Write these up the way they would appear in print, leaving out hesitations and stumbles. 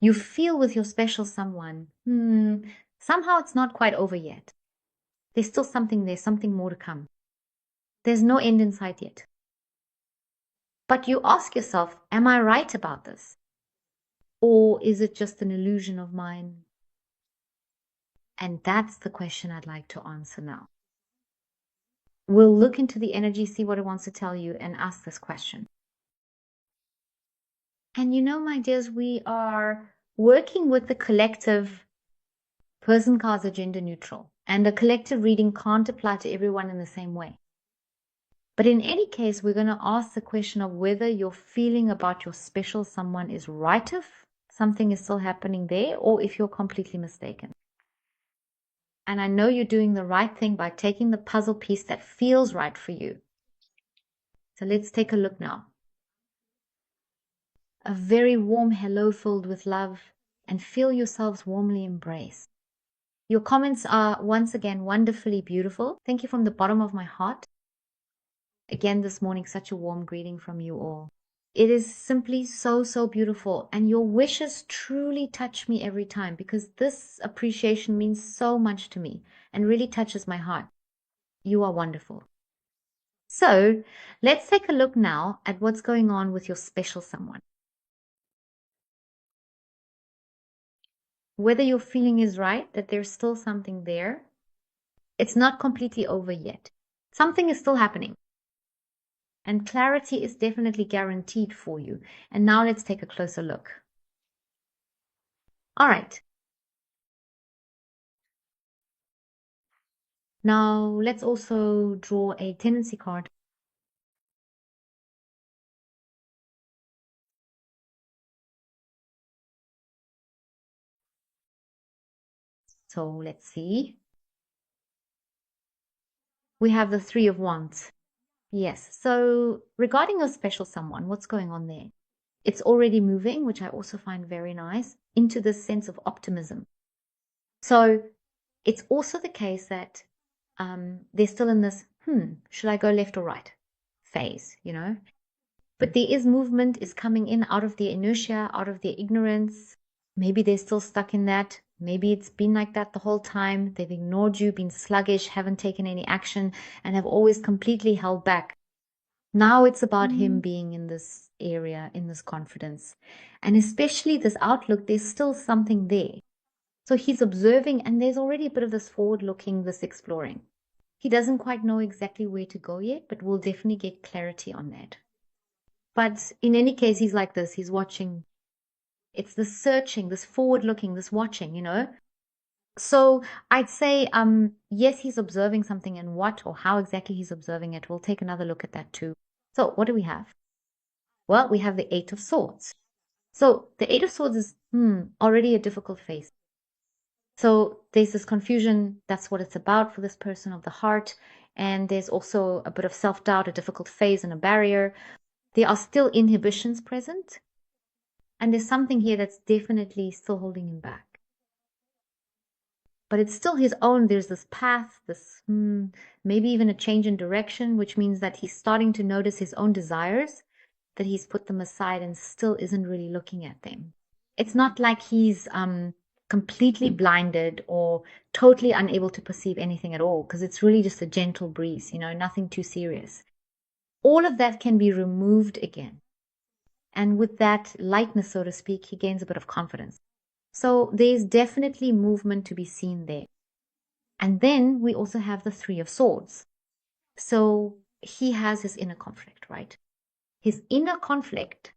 You feel with your special someone, somehow it's not quite over yet. There's still something there, something more to come. There's no end in sight yet. But you ask yourself, am I right about this? Or is it just an illusion of mine? And that's the question I'd like to answer now. We'll look into the energy, see what it wants to tell you, and ask this question. And you know, my dears, we are working with the collective. Person cards are gender neutral, and a collective reading can't apply to everyone in the same way. But in any case, we're going to ask the question of whether your feeling about your special someone is right, if something is still happening there, or if you're completely mistaken. And I know you're doing the right thing by taking the puzzle piece that feels right for you. So let's take a look now. A very warm hello filled with love, and feel yourselves warmly embraced. Your comments are once again wonderfully beautiful. Thank you from the bottom of my heart. Again this morning, such a warm greeting from you all. It is simply so, so beautiful. And your wishes truly touch me every time, because this appreciation means so much to me and really touches my heart. You are wonderful. So let's take a look now at what's going on with your special someone. Whether your feeling is right, that there's still something there, it's not completely over yet. Something is still happening. And clarity is definitely guaranteed for you. And now let's take a closer look. All right. Now let's also draw a tendency card. So let's see. We have the Three of Wands. Yes. So regarding your special someone, what's going on there? It's already moving, which I also find very nice, into this sense of optimism. So it's also the case that they're still in this, should I go left or right phase, you know? But there is movement is coming in out of their inertia, out of their ignorance. Maybe they're still stuck in that. Maybe it's been like that the whole time. They've ignored you, been sluggish, haven't taken any action, and have always completely held back. Now it's about him being in this area, in this confidence. And especially this outlook, there's still something there. So he's observing, and there's already a bit of this forward looking, this exploring. He doesn't quite know exactly where to go yet, but we'll definitely get clarity on that. But in any case, he's like this. He's watching. It's this searching, this forward looking, this watching, you know. So I'd say, yes, he's observing something, and what or how exactly he's observing it. We'll take another look at that too. So what do we have? Well, we have the Eight of Swords. So the Eight of Swords is already a difficult phase. So there's this confusion. That's what it's about for this person of the heart. And there's also a bit of self-doubt, a difficult phase and a barrier. There are still inhibitions present. And there's something here that's definitely still holding him back. But it's still his own. There's this path, this maybe even a change in direction, which means that he's starting to notice his own desires, that he's put them aside and still isn't really looking at them. It's not like he's completely blinded or totally unable to perceive anything at all, because it's really just a gentle breeze, you know, nothing too serious. All of that can be removed again. And with that lightness, so to speak, he gains a bit of confidence. So there's definitely movement to be seen there. And then we also have the Three of Swords. So he has his inner conflict, right? His inner conflict.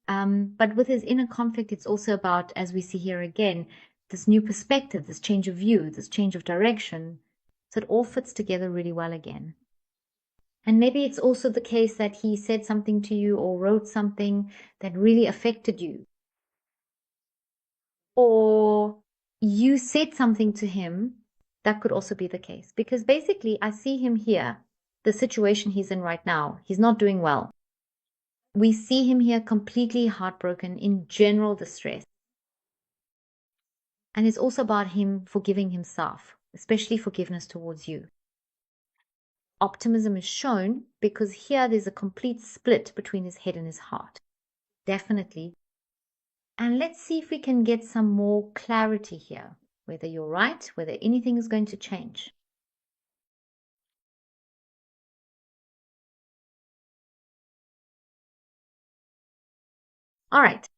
But with his inner conflict, it's also about, as we see here again, this new perspective, this change of view, this change of direction. So it all fits together really well again. And maybe it's also the case that he said something to you or wrote something that really affected you. Or you said something to him. That could also be the case. Because basically, I see him here, the situation he's in right now. He's not doing well. We see him here completely heartbroken, in general distress. And it's also about him forgiving himself, especially forgiveness towards you. Optimism is shown because here there's a complete split between his head and his heart. Definitely. And let's see if we can get some more clarity here, whether you're right, whether anything is going to change. All right,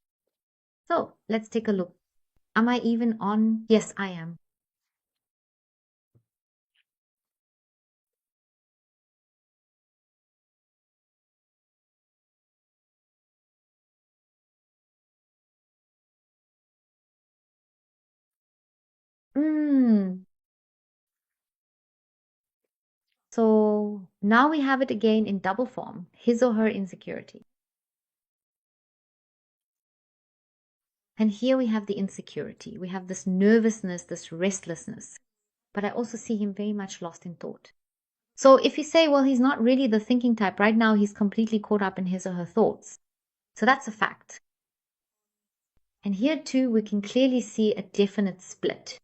so let's take a look. Am I even on? Yes, I am. Mm. So now we have it again in double form, his or her insecurity. And here we have the insecurity. We have this nervousness, this restlessness. But I also see him very much lost in thought. So if you say, well, he's not really the thinking type, right now he's completely caught up in his or her thoughts. So that's a fact. And here too, we can clearly see a definite split.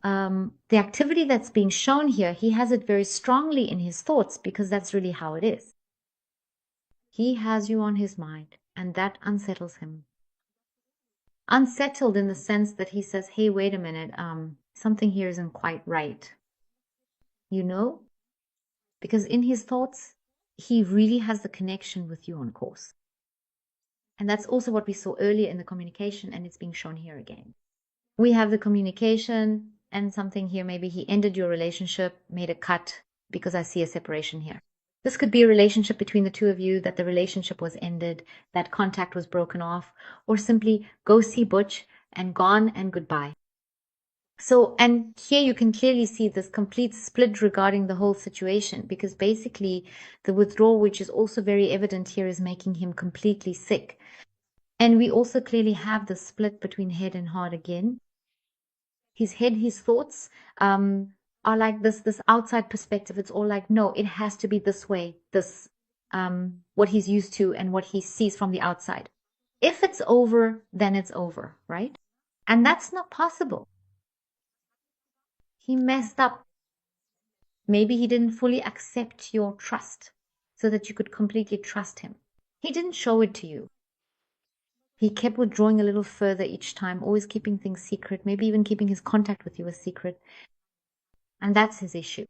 The activity that's being shown here, he has it very strongly in his thoughts because that's really how it is. He has you on his mind, and that unsettles him. Unsettled in the sense that he says, hey, wait a minute, something here isn't quite right. You know? Because in his thoughts, he really has the connection with you on course. And that's also what we saw earlier in the communication, and it's being shown here again. We have the communication and something here. Maybe he ended your relationship, made a cut, because I see a separation here. This could be a relationship between the two of you, that the relationship was ended, that contact was broken off, or simply go see Butch and gone and goodbye. So, and here you can clearly see this complete split regarding the whole situation, because basically the withdrawal, which is also very evident here, is making him completely sick. And we also clearly have the split between head and heart again. His head, his thoughts are like this outside perspective. It's all like, no, it has to be this way, this what he's used to and what he sees from the outside. If it's over, then it's over, right? And that's not possible. He messed up. Maybe he didn't fully accept your trust so that you could completely trust him. He didn't show it to you. He kept withdrawing a little further each time, always keeping things secret, maybe even keeping his contact with you a secret. And that's his issue.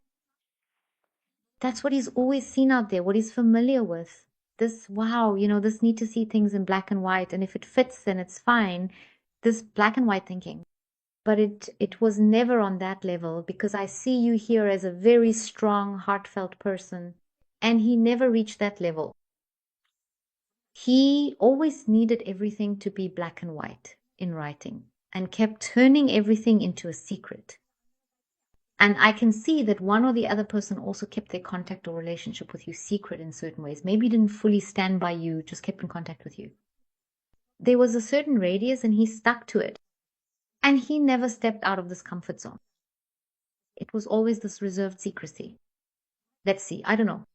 That's what he's always seen out there, what he's familiar with. This, wow, this need to see things in black and white. And if it fits, then it's fine. This black and white thinking. But it was never on that level, because I see you here as a very strong, heartfelt person. And he never reached that level. He always needed everything to be black and white in writing, and kept turning everything into a secret. And I can see that one or the other person also kept their contact or relationship with you secret in certain ways. Maybe didn't fully stand by you, just kept in contact with you. There was a certain radius and he stuck to it. And he never stepped out of this comfort zone. It was always this reserved secrecy. Let's see, I don't know.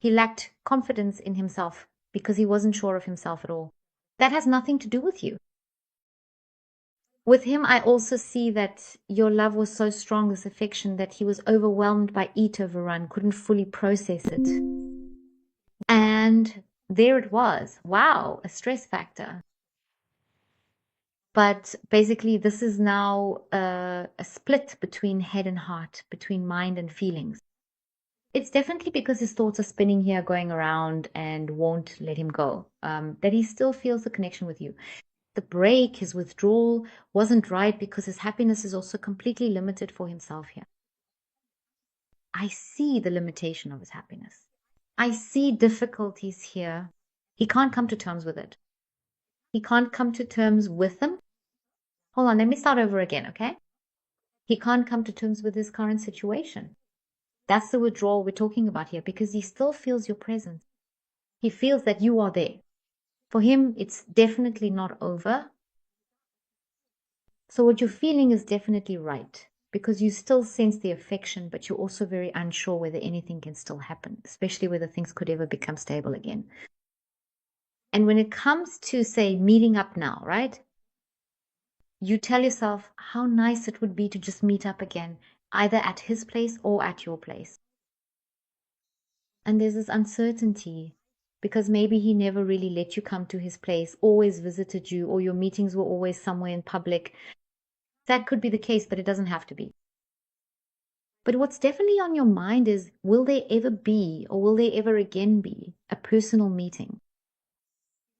He lacked confidence in himself because he wasn't sure of himself at all. That has nothing to do with you. With him, I also see that your love was so strong, this affection, that he was overwhelmed by eat overrun, couldn't fully process it. And there it was. Wow, a stress factor. But basically, this is now a split between head and heart, between mind and feelings. It's definitely because his thoughts are spinning here, going around, and won't let him go, that he still feels the connection with you. The break, his withdrawal, wasn't right because his happiness is also completely limited for himself here. I see the limitation of his happiness. I see difficulties here. He can't come to terms with it. He can't come to terms with them. Hold on, let me start over again, okay? He can't come to terms with his current situation. That's the withdrawal we're talking about here, because he still feels your presence. He feels that you are there. For him, it's definitely not over. So what you're feeling is definitely right, because you still sense the affection, but you're also very unsure whether anything can still happen, especially whether things could ever become stable again. And when it comes to, say, meeting up now, right? You tell yourself how nice it would be to just meet up again, either at his place or at your place. And there's this uncertainty. because maybe he never really let you come to his place, always visited you, or your meetings were always somewhere in public. That could be the case, but it doesn't have to be. But what's definitely on your mind is, will there ever be, or will there ever again be, a personal meeting?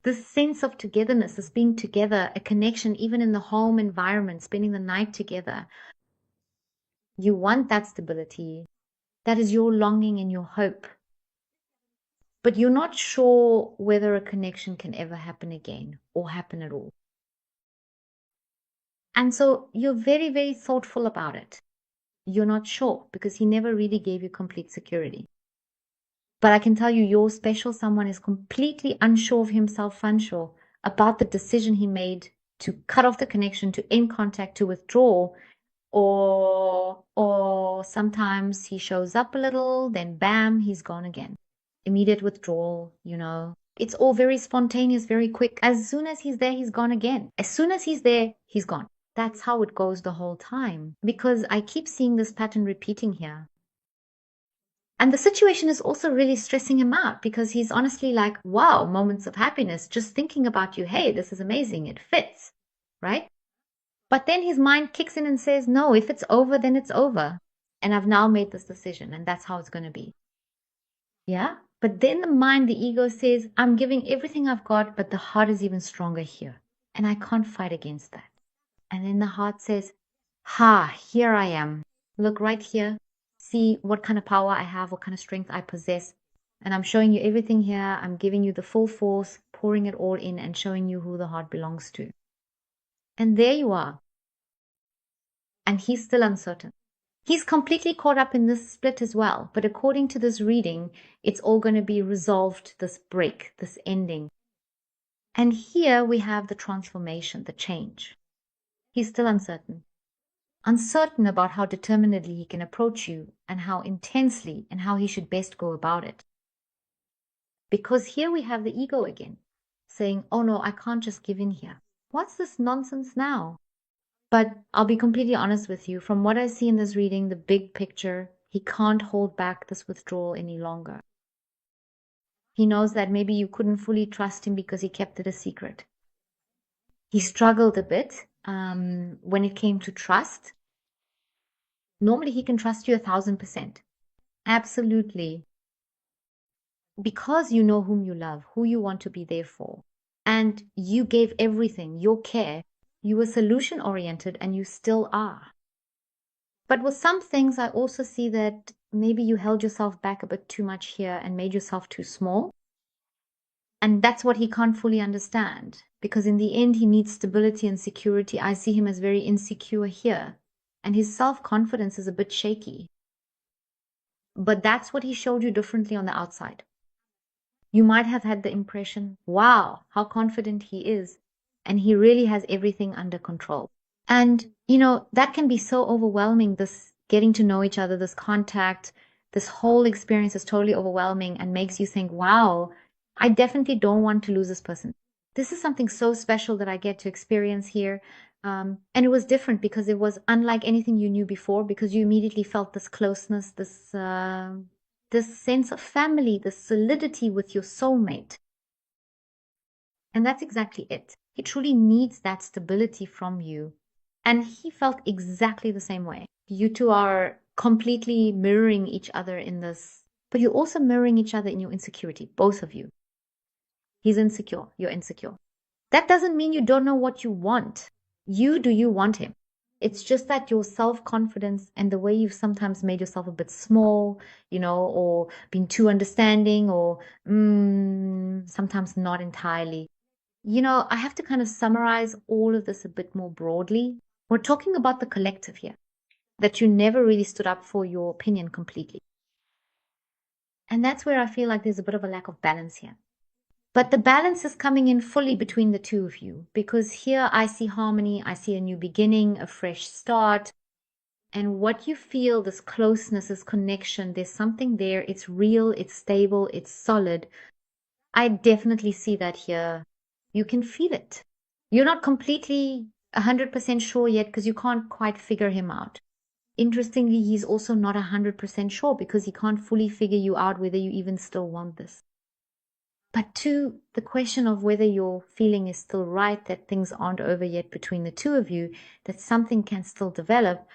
This sense of togetherness, this being together, a connection, even in the home environment, spending the night together. You want that stability. That is your longing and your hope. But you're not sure whether a connection can ever happen again or happen at all. And so you're very, very thoughtful about it. You're not sure because he never really gave you complete security. But I can tell you, your special someone is completely unsure of himself, unsure about the decision he made to cut off the connection, to end contact, to withdraw, or sometimes he shows up a little, then bam, he's gone again. Immediate withdrawal, It's all very spontaneous, very quick. As soon as he's there, he's gone again. As soon as he's there, he's gone. That's how it goes the whole time. Because I keep seeing this pattern repeating here. And the situation is also really stressing him out because he's honestly like, wow, moments of happiness, just thinking about you. Hey, this is amazing. It fits, right? But then his mind kicks in and says, no, if it's over, then it's over. And I've now made this decision and that's how it's going to be. Yeah. But then the mind, the ego says, I'm giving everything I've got, but the heart is even stronger here. And I can't fight against that. And then the heart says, here I am. Look right here. See what kind of power I have, what kind of strength I possess. And I'm showing you everything here. I'm giving you the full force, pouring it all in and showing you who the heart belongs to. And there you are. And he's still uncertain. He's completely caught up in this split as well. But according to this reading, it's all going to be resolved, this break, this ending. And here we have the transformation, the change. He's still uncertain. Uncertain about how determinedly he can approach you and how intensely and how he should best go about it. Because here we have the ego again, saying, oh no, I can't just give in here. What's this nonsense now? But I'll be completely honest with you. From what I see in this reading, the big picture, he can't hold back this withdrawal any longer. He knows that maybe you couldn't fully trust him because he kept it a secret. He struggled a bit when it came to trust. Normally he can trust you 1,000%. Absolutely. Because you know whom you love, who you want to be there for. And you gave everything, your care. You were solution oriented and you still are. But with some things, I also see that maybe you held yourself back a bit too much here and made yourself too small. And that's what he can't fully understand. Because in the end, he needs stability and security. I see him as very insecure here. And his self-confidence is a bit shaky. But that's what he showed you differently on the outside. You might have had the impression, wow, how confident he is. And he really has everything under control. And, that can be so overwhelming, this getting to know each other, this contact, this whole experience is totally overwhelming and makes you think, wow, I definitely don't want to lose this person. This is something so special that I get to experience here. And it was different because it was unlike anything you knew before, because you immediately felt this closeness, this sense of family, this solidity with your soulmate. And that's exactly it. He truly needs that stability from you. And he felt exactly the same way. You two are completely mirroring each other in this, but you're also mirroring each other in your insecurity, both of you. He's insecure, you're insecure. That doesn't mean you don't know what you want. Do you want him? It's just that your self-confidence and the way you've sometimes made yourself a bit small, or been too understanding, or sometimes not entirely. I have to kind of summarize all of this a bit more broadly. We're talking about the collective here, that you never really stood up for your opinion completely. And that's where I feel like there's a bit of a lack of balance here. But the balance is coming in fully between the two of you, because here I see harmony, I see a new beginning, a fresh start. And what you feel, this closeness, this connection, there's something there. It's real, it's stable, it's solid. I definitely see that here. You can feel it. You're not completely 100% sure yet because you can't quite figure him out. Interestingly, he's also not 100% sure because he can't fully figure you out whether you even still want this. But to the question of whether your feeling is still right, that things aren't over yet between the two of you, that something can still develop,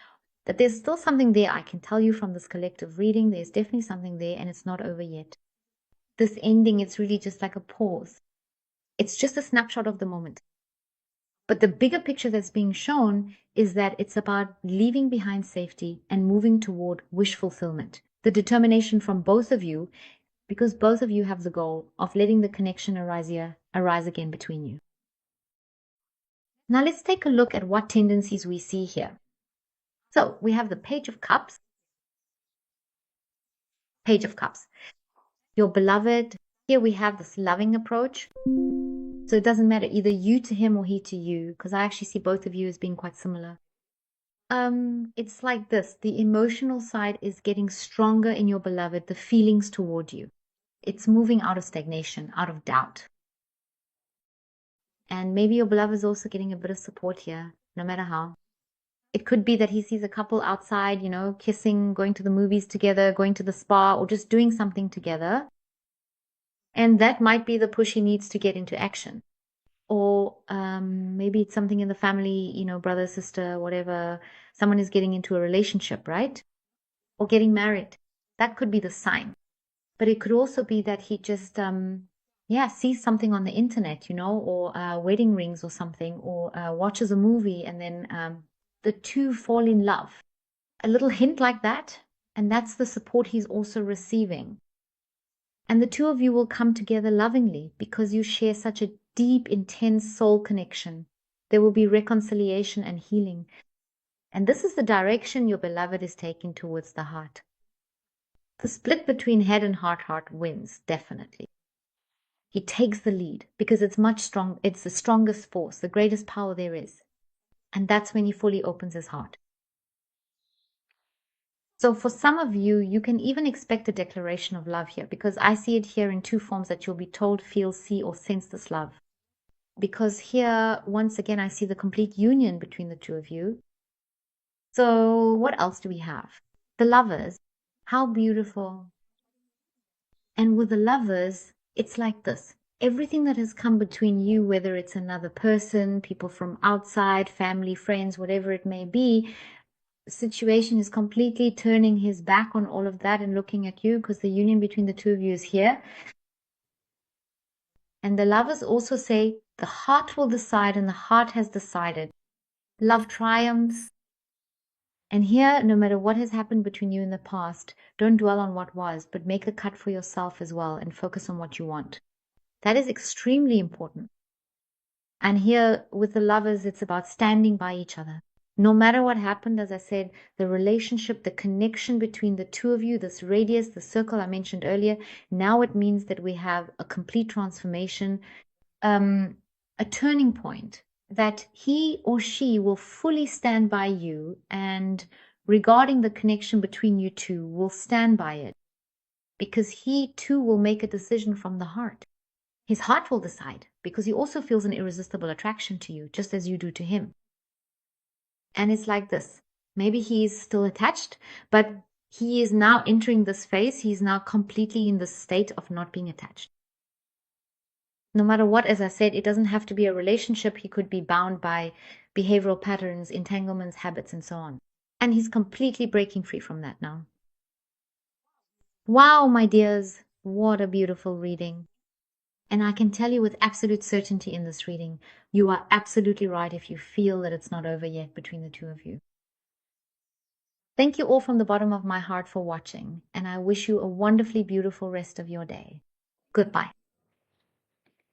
that there's still something there. I can tell you from this collective reading, there's definitely something there and it's not over yet. This ending, it's really just like a pause. It's just a snapshot of the moment. But the bigger picture that's being shown is that it's about leaving behind safety and moving toward wish fulfillment. The determination from both of you, because both of you have the goal of letting the connection arise again between you. Now let's take a look at what tendencies we see here. So we have the Page of Cups. Page of Cups. Your beloved. Here we have this loving approach. So it doesn't matter either you to him or he to you, because I actually see both of you as being quite similar. It's like this. The emotional side is getting stronger in your beloved, the feelings toward you. It's moving out of stagnation, out of doubt. And maybe your beloved is also getting a bit of support here, no matter how. It could be that he sees a couple outside, kissing, going to the movies together, going to the spa, or just doing something together. And that might be the push he needs to get into action. Or maybe it's something in the family, brother, sister, whatever. Someone is getting into a relationship, right? Or getting married. That could be the sign. But it could also be that he just, sees something on the internet, or wedding rings or something, or watches a movie and then the two fall in love. A little hint like that, and that's the support he's also receiving. And the two of you will come together lovingly because you share such a deep, intense soul connection. There will be reconciliation and healing. And this is the direction your beloved is taking towards the heart. The split between head and heart wins, definitely. He takes the lead because it's much strong. It's the strongest force, the greatest power there is. And that's when he fully opens his heart. So for some of you, you can even expect a declaration of love here because I see it here in two forms that you'll be told, feel, see, or sense this love. Because here, once again, I see the complete union between the two of you. So what else do we have? The lovers. How beautiful. And with the lovers, it's like this. Everything that has come between you, whether it's another person, people from outside, family, friends, whatever it may be, the situation is completely turning his back on all of that and looking at you because the union between the two of you is here. And the lovers also say, the heart will decide, and the heart has decided. Love triumphs. And here, no matter what has happened between you in the past, don't dwell on what was, but make a cut for yourself as well and focus on what you want. That is extremely important. And here with the lovers, it's about standing by each other. No matter what happened, as I said, the relationship, the connection between the two of you, this radius, the circle I mentioned earlier, now it means that we have a complete transformation, a turning point, that he or she will fully stand by you, and regarding the connection between you two, will stand by it, because he too will make a decision from the heart. His heart will decide, because he also feels an irresistible attraction to you, just as you do to him. And it's like this. Maybe he's still attached, but he is now entering this phase. He's now completely in the state of not being attached. No matter what, as I said, it doesn't have to be a relationship. He could be bound by behavioral patterns, entanglements, habits, and so on. And he's completely breaking free from that now. Wow, my dears, what a beautiful reading. And I can tell you with absolute certainty in this reading, you are absolutely right if you feel that it's not over yet between the two of you. Thank you all from the bottom of my heart for watching, and I wish you a wonderfully beautiful rest of your day. Goodbye.